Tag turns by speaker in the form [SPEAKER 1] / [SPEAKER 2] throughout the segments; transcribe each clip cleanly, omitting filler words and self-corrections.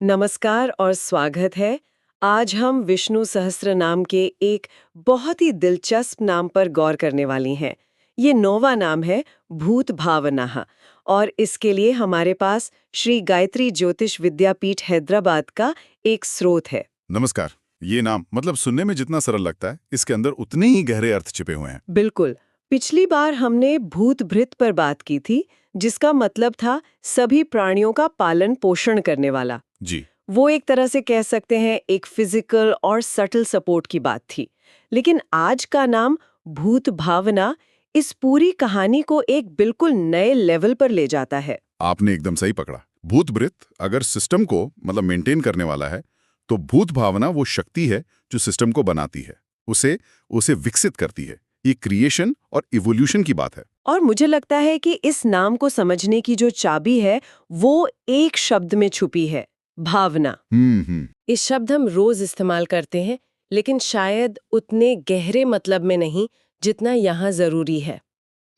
[SPEAKER 1] नमस्कार और स्वागत है। आज हम विष्णु सहस्त्र नाम के एक बहुत ही दिलचस्प नाम पर गौर करने वाली हैं। ये 9वां नाम है भूत भावनाः और इसके लिए हमारे पास श्री गायत्री ज्योतिष विद्यापीठ हैदराबाद का एक स्रोत है।
[SPEAKER 2] नमस्कार। ये नाम मतलब सुनने में जितना सरल लगता है, इसके अंदर उतने ही गहरे अर्थ छिपे हुए हैं।
[SPEAKER 1] बिल्कुल। पिछली बार हमने भूत भृत पर बात की थी, जिसका मतलब था सभी प्राणियों का पालन पोषण करने वाला।
[SPEAKER 2] जी।
[SPEAKER 1] वो एक तरह से कह सकते हैं एक फिजिकल और सटल सपोर्ट की बात थी। लेकिन आज का नाम भूत भावना इस पूरी कहानी को एक बिल्कुल नए लेवल पर ले जाता है।
[SPEAKER 2] आपने एकदम सही पकड़ा। भूतभृत अगर सिस्टम को मतलब मेंटेन करने वाला है, तो भूत भावना वो शक्ति है जो सिस्टम को बनाती है, उसे उसे विकसित करती है। ये क्रिएशन और इवोल्यूशन की बात है।
[SPEAKER 1] और मुझे लगता है कि इस नाम को समझने की जो चाबी है वो एक शब्द में छुपी है, भावना। इस शब्द हम रोज इस्तेमाल करते हैं, लेकिन शायद उतने गहरे मतलब में नहीं जितना यहाँ जरूरी है।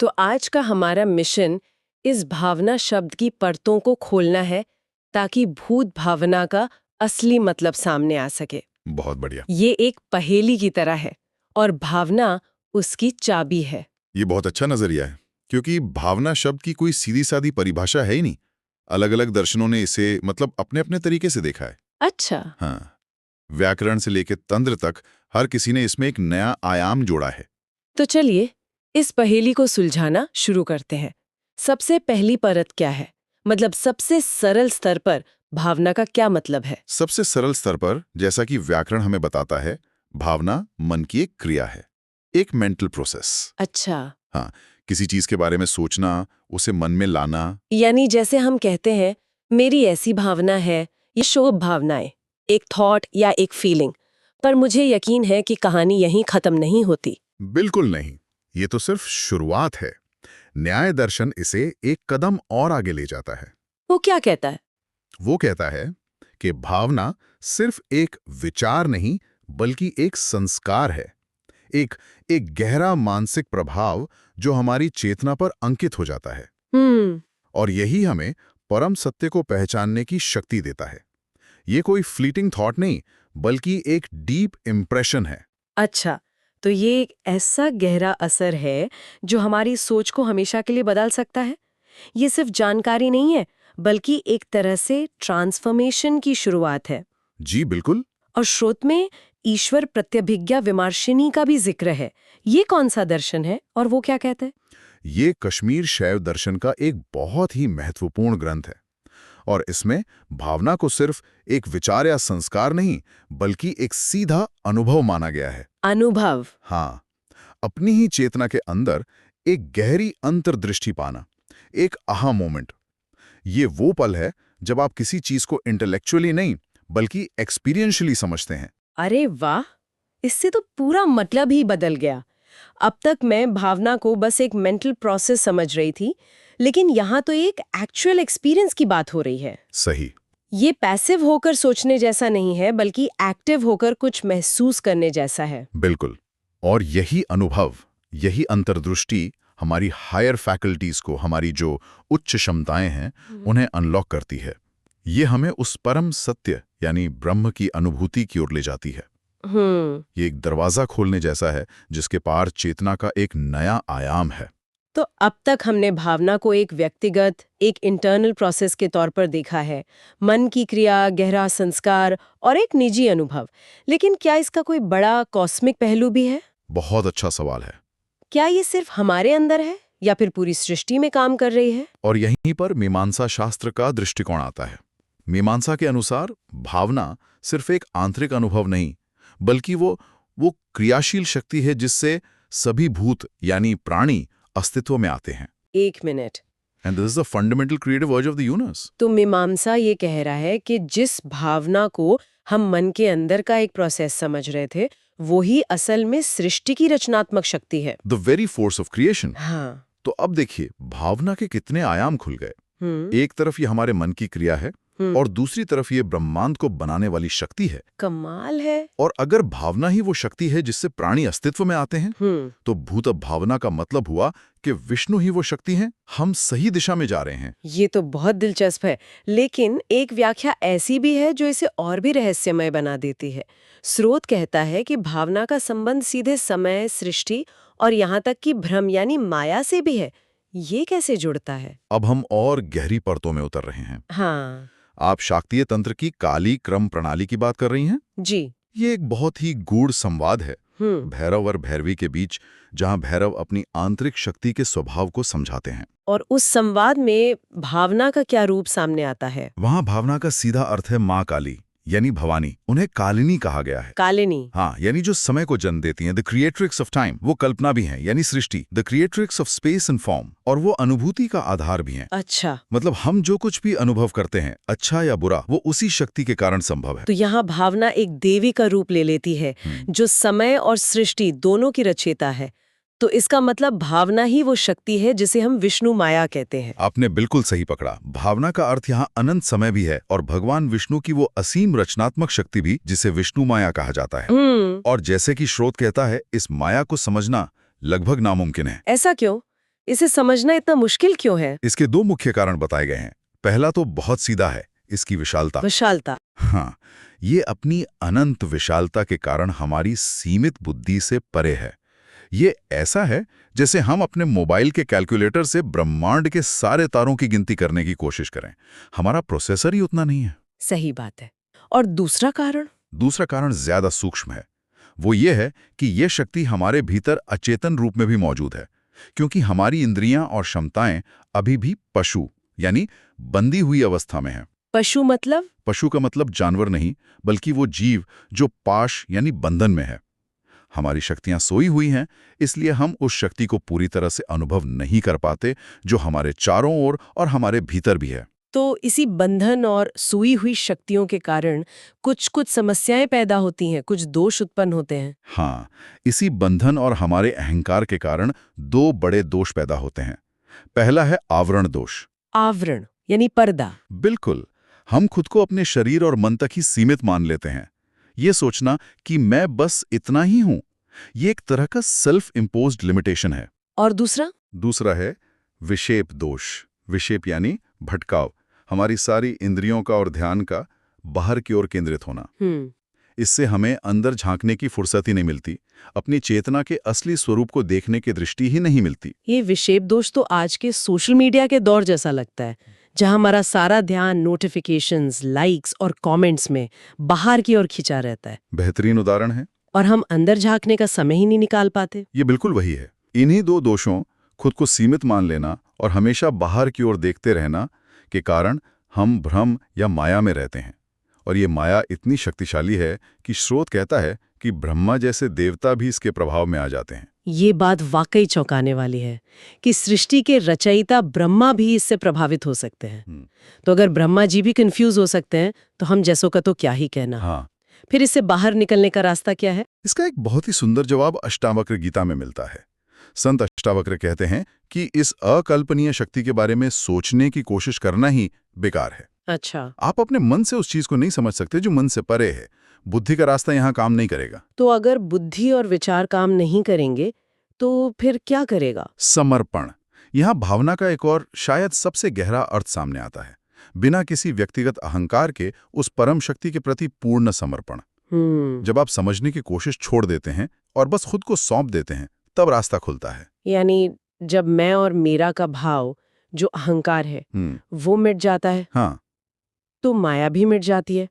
[SPEAKER 1] तो आज का हमारा मिशन इस भावना शब्द की परतों को खोलना है, ताकि भूत भावना का असली मतलब सामने आ सके।
[SPEAKER 2] बहुत बढ़िया।
[SPEAKER 1] ये एक पहेली की तरह है और भावना उसकी चाबी है।
[SPEAKER 2] ये बहुत अच्छा नजरिया है, क्योंकि भावना शब्द की कोई सीधी सादी परिभाषा है ही नहीं। अलग अलग दर्शनों ने इसे मतलब अपने अपने तरीके से देखा है।
[SPEAKER 1] अच्छा।
[SPEAKER 2] हाँ, व्याकरण से लेकर तंत्र तक हर किसी ने इसमें एक नया आयाम जोड़ा है।
[SPEAKER 1] तो चलिए इस पहेली को सुलझाना शुरू करते हैं। सबसे पहली परत क्या है? मतलब सबसे सरल स्तर पर भावना का क्या मतलब है?
[SPEAKER 2] सबसे सरल स्तर पर, जैसा कि व्याकरण हमें बताता है, भावना मन की एक क्रिया है, एक मेंटल प्रोसेस।
[SPEAKER 1] अच्छा।
[SPEAKER 2] हाँ, किसी चीज के बारे में सोचना, उसे मन में लाना।
[SPEAKER 1] यानी जैसे हम कहते हैं मेरी ऐसी भावना है, ये शोभ भावनाएं, एक थॉट या एक फीलिंग। पर मुझे यकीन है कि कहानी यहीं खत्म नहीं होती।
[SPEAKER 2] बिल्कुल नहीं, ये तो सिर्फ शुरुआत है। न्याय दर्शन इसे एक कदम और आगे ले जाता है।
[SPEAKER 1] वो क्या कहता है?
[SPEAKER 2] वो कहता है कि भावना सिर्फ एक विचार नहीं, बल्कि एक संस्कार है, एक एक गहरा मानसिक प्रभाव जो हमारी चेतना पर अंकित हो जाता है। और यही हमें परम सत्य को पहचानने की शक्ति देता है। ये कोई फ्लीटिंग थॉट नहीं, बल्कि एक डीप इम्प्रेशन है।
[SPEAKER 1] अच्छा, तो ये एक ऐसा गहरा असर है जो हमारी सोच को हमेशा के लिए बदल सकता है। ये सिर्फ जानकारी नहीं है, बल्कि एक तरह से ट्रांसफॉर्मेशन की शुरुआत है।
[SPEAKER 2] जी बिल्कुल।
[SPEAKER 1] और श्रोत में ईश्वर प्रत्यभिज्ञा विमर्शिनी का भी जिक्र है। ये कौन सा दर्शन है और वो क्या कहता है?
[SPEAKER 2] ये कश्मीर शैव दर्शन का एक बहुत ही महत्वपूर्ण ग्रंथ है, और इसमें भावना को सिर्फ एक विचार या संस्कार नहीं, बल्कि एक सीधा अनुभव माना गया है।
[SPEAKER 1] अनुभव।
[SPEAKER 2] हाँ, अपनी ही चेतना के अंदर एक गहरी अंतर्दृष्टि पाना, एक आहा मोमेंट। ये वो पल है जब आप किसी चीज को इंटेलेक्चुअली नहीं, बल्कि एक्सपीरियंशियली समझते हैं।
[SPEAKER 1] अरे वाह, इससे तो पूरा मतलब ही बदल गया। अब तक मैं भावना को बस एक मेंटल प्रोसेस समझ रही थी, लेकिन यहाँ तो एक एक्चुअल एक्सपीरियंस की बात हो रही है।
[SPEAKER 2] सही।
[SPEAKER 1] ये पैसिव होकर सोचने जैसा नहीं है, बल्कि एक्टिव होकर कुछ महसूस करने जैसा है।
[SPEAKER 2] बिल्कुल। और यही अनुभव, यही अंतर्दृष्टि हमारी हायर फैकल्टीज को, हमारी जो उच्च क्षमताएं हैं, उन्हें अनलॉक करती है। ये हमें उस परम सत्य यानी ब्रह्म की अनुभूति की ओर ले जाती है। ये एक दरवाजा खोलने जैसा है, जिसके पार चेतना का एक नया आयाम है।
[SPEAKER 1] तो अब तक हमने भावना को एक व्यक्तिगत, एक इंटरनल प्रोसेस के तौर पर देखा है, मन की क्रिया, गहरा संस्कार और एक निजी अनुभव। लेकिन क्या इसका कोई बड़ा कॉस्मिक पहलू भी है?
[SPEAKER 2] बहुत अच्छा सवाल है।
[SPEAKER 1] क्या ये सिर्फ हमारे अंदर है या फिर पूरी सृष्टि में काम कर रही है?
[SPEAKER 2] और यहीं पर मीमांसा शास्त्र का दृष्टिकोण आता है। मीमांसा के अनुसार भावना सिर्फ एक आंतरिक अनुभव नहीं, बल्कि वो क्रियाशील शक्ति है जिससे सभी भूत यानी प्राणी अस्तित्व में आते हैं।
[SPEAKER 1] एक minute.
[SPEAKER 2] And this is the fundamental creative अर्ज ऑफ द यूनिवर्स।
[SPEAKER 1] तो मीमांसा ये कह रहा है कि जिस भावना को हम मन के अंदर का एक प्रोसेस समझ रहे थे, वो ही असल में सृष्टि की रचनात्मक शक्ति है।
[SPEAKER 2] The very force of creation.
[SPEAKER 1] हाँ।
[SPEAKER 2] तो अब देखिए, भावना के कितने आयाम खुल गए। एक तरफ ये हमारे मन की क्रिया है, और दूसरी तरफ ये ब्रह्मांड को बनाने वाली शक्ति है।
[SPEAKER 1] कमाल है।
[SPEAKER 2] और अगर भावना ही वो शक्ति है जिससे प्राणी अस्तित्व में आते हैं, तो भूत भावना का मतलब हुआ कि विष्णु ही वो शक्ति है। हम सही दिशा में जा रहे हैं।
[SPEAKER 1] ये तो बहुत दिलचस्प है, लेकिन एक व्याख्या ऐसी भी है जो इसे और भी रहस्यमय बना देती है। स्रोत कहता है कि भावना का संबंध सीधे समय, सृष्टि और यहाँ तक कि भ्रम यानी माया से भी है। ये कैसे जुड़ता है?
[SPEAKER 2] अब हम और गहरी परतों में उतर रहे हैं।
[SPEAKER 1] हाँ
[SPEAKER 2] आप शाक्तीय तंत्र की काली क्रम प्रणाली की बात कर रही हैं?
[SPEAKER 1] जी।
[SPEAKER 2] ये एक बहुत ही गूढ़ संवाद है भैरव और भैरवी के बीच, जहां भैरव अपनी आंतरिक शक्ति के स्वभाव को समझाते हैं।
[SPEAKER 1] और उस संवाद में भावना का क्या रूप सामने आता है?
[SPEAKER 2] वहां भावना का सीधा अर्थ है माँ काली, यानी भवानी। उन्हें कालिनी कहा गया है।
[SPEAKER 1] कालिनी?
[SPEAKER 2] हाँ, यानी जो समय को जन्म देती हैं, द क्रिएट्रिक्स ऑफ टाइम। वो कल्पना भी हैं, यानी सृष्टि, the creatrix of space and form. और वो अनुभूति का आधार भी हैं।
[SPEAKER 1] अच्छा,
[SPEAKER 2] मतलब हम जो कुछ भी अनुभव करते हैं, अच्छा या बुरा, वो उसी शक्ति के कारण संभव है।
[SPEAKER 1] तो यहाँ भावना एक देवी का रूप ले लेती है जो समय और सृष्टि दोनों की रचयिता है। तो इसका मतलब भावना ही वो शक्ति है जिसे हम विष्णु माया कहते हैं।
[SPEAKER 2] आपने बिल्कुल सही पकड़ा। भावना का अर्थ यहाँ अनंत समय भी है, और भगवान विष्णु की वो असीम रचनात्मक शक्ति भी, जिसे विष्णु माया कहा जाता है। और जैसे कि स्रोत कहता है, इस माया को समझना लगभग नामुमकिन है।
[SPEAKER 1] ऐसा क्यों? इसे समझना इतना मुश्किल क्यों है?
[SPEAKER 2] इसके दो मुख्य कारण बताए गए हैं। पहला तो बहुत सीधा है, इसकी विशालता।
[SPEAKER 1] विशालता?
[SPEAKER 2] हाँ, ये अपनी अनंत विशालता के कारण हमारी सीमित बुद्धि से परे है। ये ऐसा है जैसे हम अपने मोबाइल के कैलकुलेटर से ब्रह्मांड के सारे तारों की गिनती करने की कोशिश करें। हमारा प्रोसेसर ही उतना नहीं है।
[SPEAKER 1] सही बात है। और दूसरा कारण?
[SPEAKER 2] दूसरा कारण ज्यादा सूक्ष्म है। वो ये है कि ये शक्ति हमारे भीतर अचेतन रूप में भी मौजूद है, क्योंकि हमारी इंद्रियां और क्षमताएं अभी भी पशु यानी बंधी हुई अवस्था में है।
[SPEAKER 1] पशु मतलब?
[SPEAKER 2] पशु का मतलब जानवर नहीं, बल्कि वो जीव जो पाश यानी बंधन में है। हमारी शक्तियां सोई हुई हैं, इसलिए हम उस शक्ति को पूरी तरह से अनुभव नहीं कर पाते, जो हमारे चारों ओर और हमारे भीतर भी है।
[SPEAKER 1] तो इसी बंधन और सोई हुई शक्तियों के कारण कुछ समस्याएं पैदा होती हैं, कुछ दोष उत्पन्न होते हैं।
[SPEAKER 2] हाँ, इसी बंधन और हमारे अहंकार के कारण दो बड़े दोष पैदा होते हैं। पहला है आवरण दोष।
[SPEAKER 1] आवरण यानी पर्दा?
[SPEAKER 2] बिल्कुल। हम खुद को अपने शरीर और मन तक ही सीमित मान लेते हैं। ये सोचना कि मैं बस इतना ही हूं, ये एक तरह का सेल्फ इम्पोज्ड लिमिटेशन है।
[SPEAKER 1] और दूसरा?
[SPEAKER 2] दूसरा है विक्षेप दोष। विक्षेप यानी भटकाव, हमारी सारी इंद्रियों का और ध्यान का बाहर की ओर केंद्रित होना। इससे हमें अंदर झांकने की फुर्सत ही नहीं मिलती, अपनी चेतना के असली स्वरूप को देखने की दृष्टि ही नहीं मिलती।
[SPEAKER 1] ये विक्षेप दोष तो आज के सोशल मीडिया के दौर जैसा लगता है, जहां हमारा सारा ध्यान नोटिफिकेशंस, लाइक्स और कमेंट्स में बाहर की ओर खिंचा रहता है।
[SPEAKER 2] बेहतरीन उदाहरण है।
[SPEAKER 1] और हम अंदर झांकने का समय ही नहीं निकाल पाते।
[SPEAKER 2] ये बिल्कुल वही है। इन्हीं दो दोषों, खुद को सीमित मान लेना और हमेशा बाहर की ओर देखते रहना, के कारण हम भ्रम या माया में रहते हैं। और ये माया इतनी शक्तिशाली है कि स्रोत कहता है कि ब्रह्मा जैसे देवता भी इसके प्रभाव में आ जाते हैं।
[SPEAKER 1] ये बात वाकई चौंकाने वाली है कि सृष्टि के रचयिता ब्रह्मा भी इससे प्रभावित हो सकते हैं। तो अगर ब्रह्मा जी भी कंफ्यूज हो सकते हैं, तो हम जैसों का तो क्या ही कहना।
[SPEAKER 2] हाँ।
[SPEAKER 1] फिर इससे बाहर निकलने का रास्ता क्या है?
[SPEAKER 2] इसका एक बहुत ही सुंदर जवाब अष्टावक्र गीता में मिलता है। संत अष्टावक्र कहते हैं कि इस अकल्पनीय शक्ति के बारे में सोचने की कोशिश करना ही बेकार है।
[SPEAKER 1] अच्छा।
[SPEAKER 2] आप अपने मन से उस चीज को नहीं समझ सकते जो मन से परे है। बुद्धि का रास्ता यहाँ काम नहीं करेगा।
[SPEAKER 1] तो अगर बुद्धि और विचार काम नहीं करेंगे, तो फिर क्या करेगा?
[SPEAKER 2] समर्पण। यहाँ भावना का एक और शायद सबसे गहरा अर्थ सामने आता है। बिना किसी व्यक्तिगत अहंकार के उस परम शक्ति के प्रति पूर्ण समर्पण। जब आप समझने की कोशिश छोड़ देते हैं और बस खुद को सौंप देते हैं, तब रास्ता खुलता है।
[SPEAKER 1] यानी जब मैं और मेरा का भाव, जो अहंकार है, वो मिट जाता है,
[SPEAKER 2] हाँ,
[SPEAKER 1] तो माया भी मिट जाती है।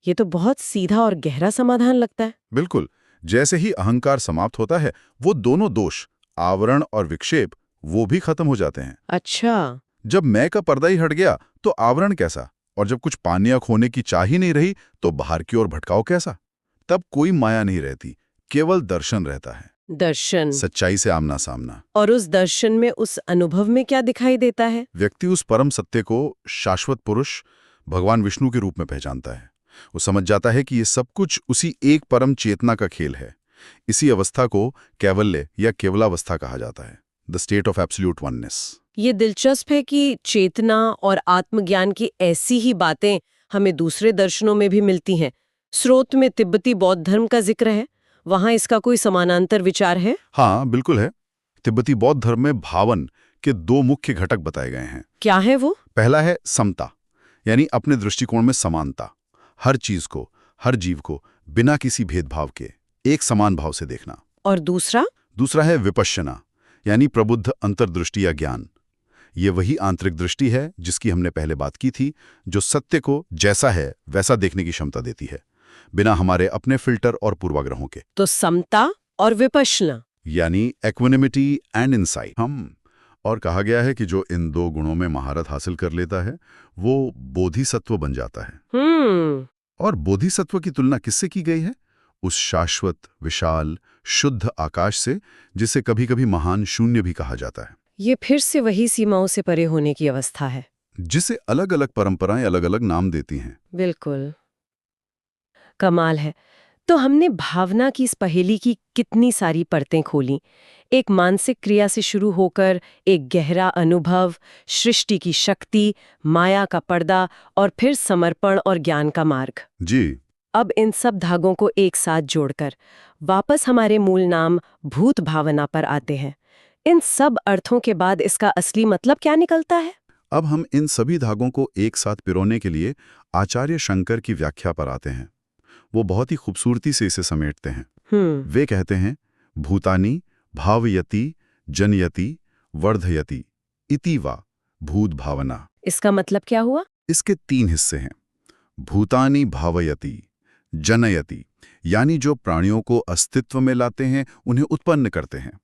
[SPEAKER 1] ये तो बहुत सीधा और गहरा समाधान लगता है।
[SPEAKER 2] बिल्कुल। जैसे ही अहंकार समाप्त होता है, वो दोनों दोष, आवरण और विक्षेप, वो भी खत्म हो जाते हैं।
[SPEAKER 1] अच्छा।
[SPEAKER 2] जब मैं का पर्दा ही हट गया, तो आवरण कैसा? और जब कुछ पाने या खोने की चाह ही नहीं रही, तो बाहर की ओर भटकाव कैसा? तब कोई माया नहीं रहती, केवल दर्शन रहता है।
[SPEAKER 1] दर्शन।
[SPEAKER 2] सच्चाई से आमना सामना।
[SPEAKER 1] और उस दर्शन में, उस अनुभव में क्या दिखाई देता है?
[SPEAKER 2] व्यक्ति उस परम सत्य को शाश्वत पुरुष भगवान विष्णु के रूप में पहचानता है। वो समझ जाता है कि ये सब कुछ उसी एक परम चेतना का खेल है। इसी अवस्था को कैवल्य या केवलावस्था कहा जाता है। The state of absolute oneness.
[SPEAKER 1] ये दिलचस्प है कि चेतना और आत्मज्ञान की ऐसी ही बातें हमें दूसरे दर्शनों में भी मिलती हैं। स्रोत में तिब्बती बौद्ध धर्म का जिक्र है, वहां इसका कोई समानांतर विचार है?
[SPEAKER 2] हाँ, बिल्कुल है। तिब्बती बौद्ध धर्म में भावन के 2 मुख्य घटक बताए गए हैं।
[SPEAKER 1] क्या है वो?
[SPEAKER 2] पहला है समता, यानी अपने दृष्टिकोण में समानता। हर चीज को, हर जीव को बिना किसी भेदभाव के एक समान भाव से देखना।
[SPEAKER 1] और दूसरा?
[SPEAKER 2] दूसरा है विपश्यना, यानी प्रबुद्ध अंतर्दृष्टि या ज्ञान। ये वही आंतरिक दृष्टि है जिसकी हमने पहले बात की थी, जो सत्य को जैसा है वैसा देखने की क्षमता देती है, बिना हमारे अपने फिल्टर और पूर्वाग्रहों के।
[SPEAKER 1] तो समता और विपश्यना,
[SPEAKER 2] यानी एक्वेनिमिटी एंड इनसाइट। और कहा गया है कि जो इन 2 गुणों में महारत हासिल कर लेता है वो बोधिसत्व बन जाता है। और बोधिसत्व की तुलना किससे की गई है? उस शाश्वत, विशाल, शुद्ध आकाश से, जिसे कभी-कभी महान शून्य भी कहा जाता है।
[SPEAKER 1] ये फिर से वही सीमाओं से परे होने की अवस्था है,
[SPEAKER 2] जिसे अलग-अलग परंपराएं अलग-अलग नाम देती हैं।
[SPEAKER 1] बिल्कुल। कमाल है। तो हमने भावना की इस पहेली की कितनी सारी परतें खोली। एक मानसिक क्रिया से शुरू होकर एक गहरा अनुभव, सृष्टि की शक्ति, माया का पर्दा और फिर समर्पण और ज्ञान का मार्ग।
[SPEAKER 2] जी।
[SPEAKER 1] अब इन सब धागों को एक साथ जोड़कर वापस हमारे मूल नाम भूत भावना पर आते हैं। इन सब अर्थों के बाद इसका असली मतलब क्या निकलता है?
[SPEAKER 2] अब हम इन सभी धागों को एक साथ पिरोने के लिए आचार्य शंकर की व्याख्या पर आते हैं। वो बहुत ही खूबसूरती से इसे समेटते हैं। वे कहते हैं, भूतानि भावयति जनयति वर्धयति इति वा भूत भावना।
[SPEAKER 1] इसका मतलब क्या हुआ?
[SPEAKER 2] इसके 3 हिस्से हैं। भूतानि भावयति, जनयति यानी जो प्राणियों को अस्तित्व में लाते हैं, उन्हें उत्पन्न करते हैं,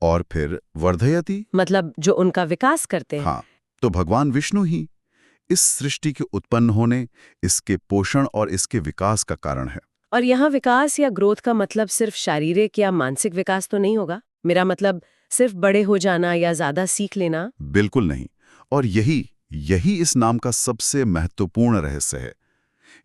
[SPEAKER 2] और फिर वर्धयति
[SPEAKER 1] मतलब जो उनका विकास करते हैं।
[SPEAKER 2] हाँ, तो भगवान विष्णु ही इस सृष्टि के उत्पन्न होने, इसके पोषण और इसके विकास का कारण है।
[SPEAKER 1] और यहाँ विकास या ग्रोथ का मतलब सिर्फ शारीरिक या मानसिक विकास तो नहीं होगा? मेरा मतलब सिर्फ बड़े हो जाना या ज्यादा सीख लेना?
[SPEAKER 2] बिल्कुल नहीं। और यही इस नाम का सबसे महत्वपूर्ण रहस्य है।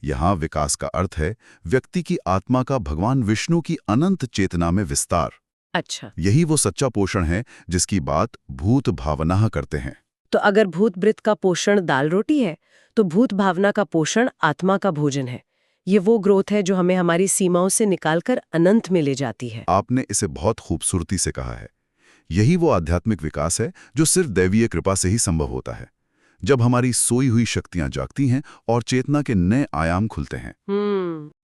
[SPEAKER 2] यहाँ विकास का अर्थ है व्यक्ति की आत्मा का भगवान विष्णु की अनंत चेतना में विस्तार।
[SPEAKER 1] अच्छा,
[SPEAKER 2] यही वो सच्चा पोषण है जिसकी बात भूत भावना करते हैं।
[SPEAKER 1] तो अगर भूत वृत्त का पोषण दाल रोटी है, तो भूत भावना का पोषण आत्मा का भोजन है। ये वो ग्रोथ है जो हमें हमारी सीमाओं से निकालकर अनंत में ले जाती है।
[SPEAKER 2] आपने इसे बहुत खूबसूरती से कहा है। यही वो आध्यात्मिक विकास है जो सिर्फ दैवीय कृपा से ही संभव होता है, जब हमारी सोई हुई शक्तियां जागती हैं और चेतना के नए आयाम खुलते हैं,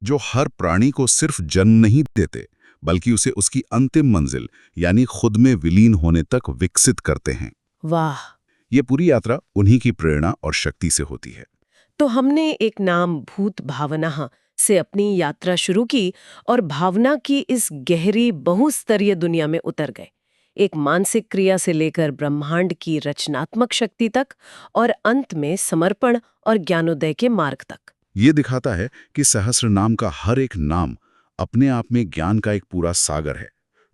[SPEAKER 2] जो हर प्राणी को सिर्फ जन्म नहीं देते, बल्कि उसे उसकी अंतिम मंजिल यानी खुद में विलीन होने तक विकसित करते हैं।
[SPEAKER 1] वाह!
[SPEAKER 2] ये पूरी यात्रा उन्हीं की प्रेरणा और शक्ति से होती है।
[SPEAKER 1] तो हमने एक नाम भूत भावना से अपनी यात्रा शुरू की और भावना की इस गहरी बहुस्तरीय दुनिया में उतर गए। एक मानसिक क्रिया से लेकर ब्रह्मांड की रचनात्मक शक्ति तक और अंत में समर्पण और ज्ञानोदय के मार्ग तक।
[SPEAKER 2] ये दिखाता है कि सहस्र नाम का हर एक नाम अपने आप में ज्ञान का एक पूरा सागर है।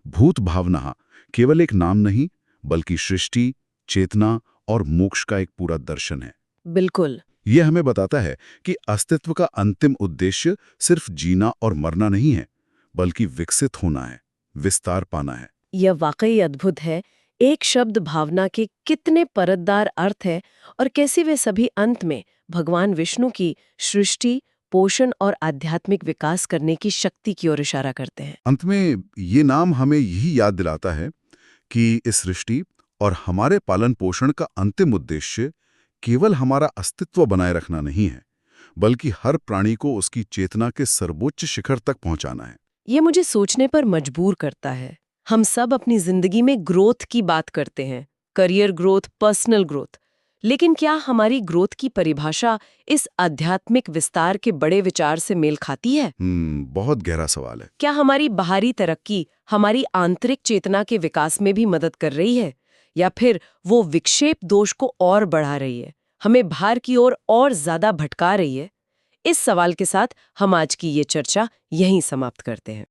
[SPEAKER 2] भूत भावना केवल एक नाम नहीं, बल्कि सृष्टि, चेतना और मोक्ष का एक पूरा दर्शन है।
[SPEAKER 1] बिल्कुल।
[SPEAKER 2] यह हमें बताता है कि अस्तित्व का अंतिम उद्देश्य सिर्फ जीना और मरना नहीं है, बल्कि विकसित होना है, विस्तार पाना है।
[SPEAKER 1] यह वाकई अद्भुत है। एक शब्द भावना के कितने परतदार अर्थ है और कैसे वे सभी अंत में भगवान विष्णु की सृष्टि, पोषण और आध्यात्मिक विकास करने की शक्ति की ओर इशारा करते हैं।
[SPEAKER 2] अंत में ये नाम हमें यही याद दिलाता है कि इस सृष्टि और हमारे पालन पोषण का अंतिम उद्देश्य केवल हमारा अस्तित्व बनाए रखना नहीं है, बल्कि हर प्राणी को उसकी चेतना के सर्वोच्च शिखर तक पहुंचाना है।
[SPEAKER 1] ये मुझे सोचने पर मजबूर करता है। हम सब अपनी जिंदगी में ग्रोथ की बात करते हैं, करियर ग्रोथ, पर्सनल ग्रोथ, लेकिन क्या हमारी ग्रोथ की परिभाषा इस आध्यात्मिक विस्तार के बड़े विचार से मेल खाती है?
[SPEAKER 2] बहुत गहरा सवाल है।
[SPEAKER 1] क्या हमारी बाहरी तरक्की हमारी आंतरिक चेतना के विकास में भी मदद कर रही है, या फिर वो विक्षेप दोष को और बढ़ा रही है, हमें भार की ओर और ज्यादा भटका रही है? इस सवाल के साथ हम आज की ये चर्चा यहीं समाप्त करते हैं।